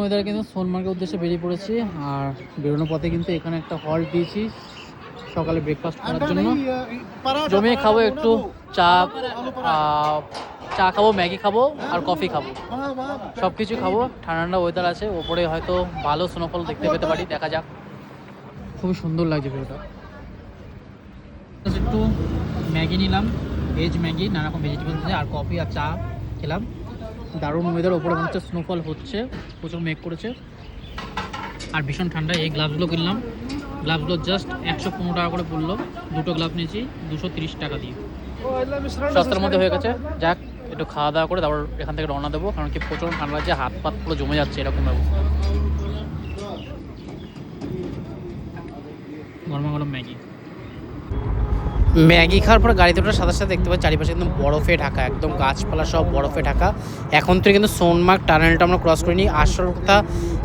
ওয়েদারে কিন্তু সোনমার্গের উদ্দেশ্যে বেরিয়ে পড়েছি। আর বেরোনোর পথে কিন্তু এখানে একটা হল্ট দিয়েছি সকালে ব্রেকফাস্ট করার জন্য। জমিয়ে খাবো একটু চা, চা খাবো, ম্যাগি খাবো আর কফি খাবো, সব কিছু খাবো। ঠান্ডা ঠান্ডা ওয়েদার আছে, ওপরে হয়তো ভালো স্নোফল দেখতে পেতে পারি, দেখা যাক। খুবই সুন্দর লাগছে ভিউটা। একটু ম্যাগি নিলাম, ভেজ ম্যাগি, নানা রকম ভেজিটেবলস আছে, আর কফি আর চা খেলাম। দারুণ ওয়েদার, ওপরে মনে হচ্ছে স্নোফল হচ্ছে, প্রচুর মেঘ করেছে আর ভীষণ ঠান্ডা। এই গ্লাভসগুলো কিনলাম, গ্লাভসগুলো জাস্ট 115 টাকা করে পড়লো। দুটো গ্লাভ নিয়েছি 230 টাকা দিয়ে, সস্তার মধ্যে হয়ে গেছে। যাক, একটু খাওয়া দাওয়া করে তারপর এখান থেকে রওনা দেবো, কারণ কি প্রচুর ঠান্ডা লাগছে, হাত পাত পুরো জমে যাচ্ছে এরকম ব্যবস্থা। গরমা গরম ম্যাগি খাওয়ার পর গাড়িতে ওঠার সাথে সাথে দেখতে পাচ্ছি চারিপাশে কিন্তু বরফে ঢাকা, একদম গাছপালা সব বরফে ঢাকা। এখন থেকে কিন্তু সোনমার্গ টানেলটা আমরা ক্রস করিনি। আসল কথা,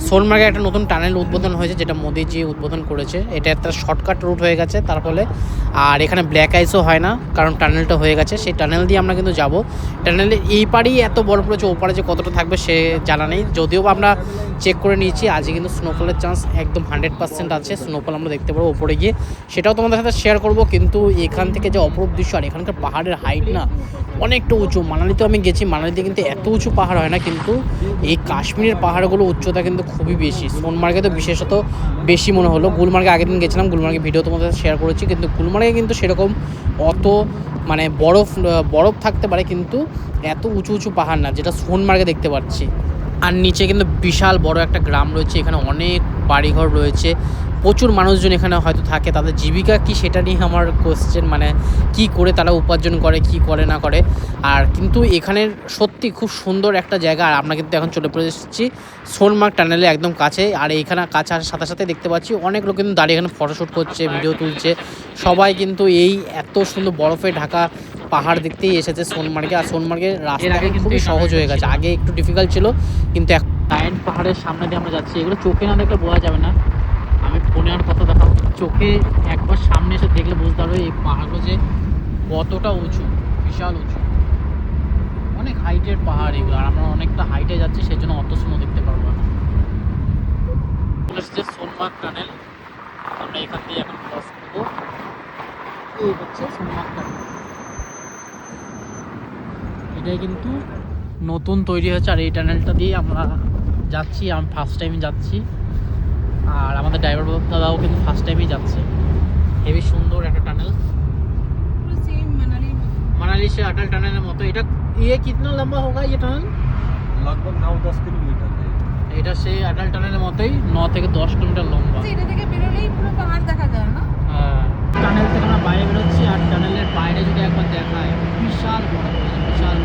সোনমার্গে একটা নতুন টানেল উদ্বোধন হয়েছে, যেটা মোদিজি উদ্বোধন করেছে। এটা একটা শর্টকাট রুট হয়ে গেছে তার ফলে। আর এখানে ব্ল্যাক আইসও হয় না, কারণ টানেলটা হয়ে গেছে। সেই টানেল দিয়ে আমরা কিন্তু যাব। টানেলের এই পাড়েই এত বরফ রয়েছে, ওপারে যে কতটা থাকবে সে জানা নেই। যদিও আমরা চেক করে নিয়েছি, আজকে কিন্তু স্নোফলের চান্স একদম 100% আছে। স্নোফল আমরা দেখতে পাবো ওপরে গিয়ে, সেটাও তোমাদের সাথে শেয়ার করব। কিন্তু এখান থেকে যে অপরূপ দৃশ্য, আর এখানকার পাহাড়ের হাইট না অনেকটা উঁচু। মানালিতেও আমি গেছি, মানালিতে কিন্তু এত উঁচু পাহাড় হয় না, কিন্তু এই কাশ্মীরের পাহাড়গুলো উচ্চতা কিন্তু খুবই বেশি। সোনমার্গে তো বিশেষত বেশি মনে হলো। গুলমার্গে আগের দিন গেছিলাম, গুলমার্গে ভিডিও তোমাদের সাথে শেয়ার করেছি, কিন্তু গুলমার্গে কিন্তু সেরকম অত মানে বরফ থাকতে পারে, কিন্তু এত উঁচু উঁচু পাহাড় না, যেটা সোনমার্গে দেখতে পাচ্ছি। আর নিচে কিন্তু বিশাল বড় একটা গ্রাম রয়েছে, এখানে অনেক বাড়িঘর রয়েছে, প্রচুর মানুষজন এখানে হয়তো থাকে। তাদের জীবিকা কি সেটা নিয়ে আমার কোয়েশ্চেন, মানে কি করে তারা উপার্জন করে, কি করে না করে। আর কিন্তু এখানের সত্যি খুব সুন্দর একটা জায়গা। আর আমরা কিন্তু এখন চলে পড়ে এসেছি সোনমার্গ টানেলে একদম কাছে। আর এখানে কাছে আসার সাথে সাথে দেখতে পাচ্ছি অনেক লোক কিন্তু দাঁড়িয়ে এখানে ফটোশ্যুট করছে, ভিডিও তুলছে। সবাই কিন্তু এই এত সুন্দর বরফে ঢাকা পাহাড় দেখতেই এসেছে সোনমার্গে। আর সোনমার্গের রাস্তা খুবই সহজ হয়ে গেছে, আগে একটু ডিফিকাল্ট ছিল, কিন্তু টাইন পাহাড়ের সামনে দিয়ে আমরা যাচ্ছি। এগুলো চোখে না দেখলে বোঝা যাবে না, আমি ফোনে আর কথা দেখাবো, চোখে একবার সামনে এসে দেখলে বুঝতে পারবে এই পাহাড়গুলো যে কতটা উঁচু, বিশাল উঁচু, অনেক হাইটের পাহাড় এগুলো। আর আমরা অনেকটা হাইটে যাচ্ছি, সেই জন্য অত স্নো দেখতে পারবো না। সোনমার্গ টানেল, আমরা এখান দিয়ে এখন ক্রস করবো। এই হচ্ছে সোনমার্গ টানেল, এটাই কিন্তু নতুন তৈরি হয়েছে। আর এই টানেলটা দিয়ে আমরা যাচ্ছি, আমি ফার্স্ট টাইম যাচ্ছি, আর আমাদের ড্রাইভার দাদাও কিন্তু ফার্স্ট টাইমই যাচ্ছে। হেবি সুন্দর একটা টানেল, मनाली से अटल टनल মতো। এটা কিতনা লম্বা होगा ये टनल? लगभग 9-10 किलोमीटर है। এটা সেই अटल टनल মতোই 9 থেকে 10 কিলোমিটার লম্বা। এটা থেকে বেরোলেই পুরো পাহাড় দেখা যায় না? হ্যাঁ, টানেল থেকে আমরা বাইরে বেরোচ্ছি। আর টানেলের বাইরে যদি একবার দেখায়, বিশাল বরফ রয়েছে, বিশাল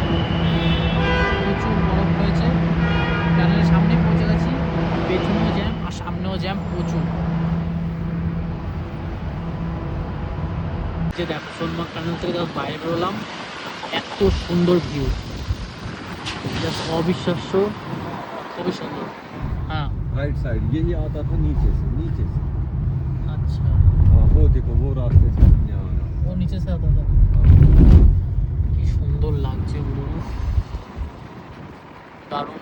প্রচুর বরফ রয়েছে। টানেলের সামনে পৌঁছে গেছি, পেছনেও জ্যাম আর সামনেও জ্যাম প্রচুর। যে দেখো সোনমার্গ টানেল থেকে যখন বাইরে বেরোলাম, এত সুন্দর ভিউ, জাস্ট অবিশ্বাস্য, খুবই সুন্দর। हाँ राइट साइड ये आता था नीचे से। अच्छा, हाँ वो देखो वो रास्ते से यहाँ आना। वो नीचे से आता था। কি সুন্দর লাগছে, দারুণ।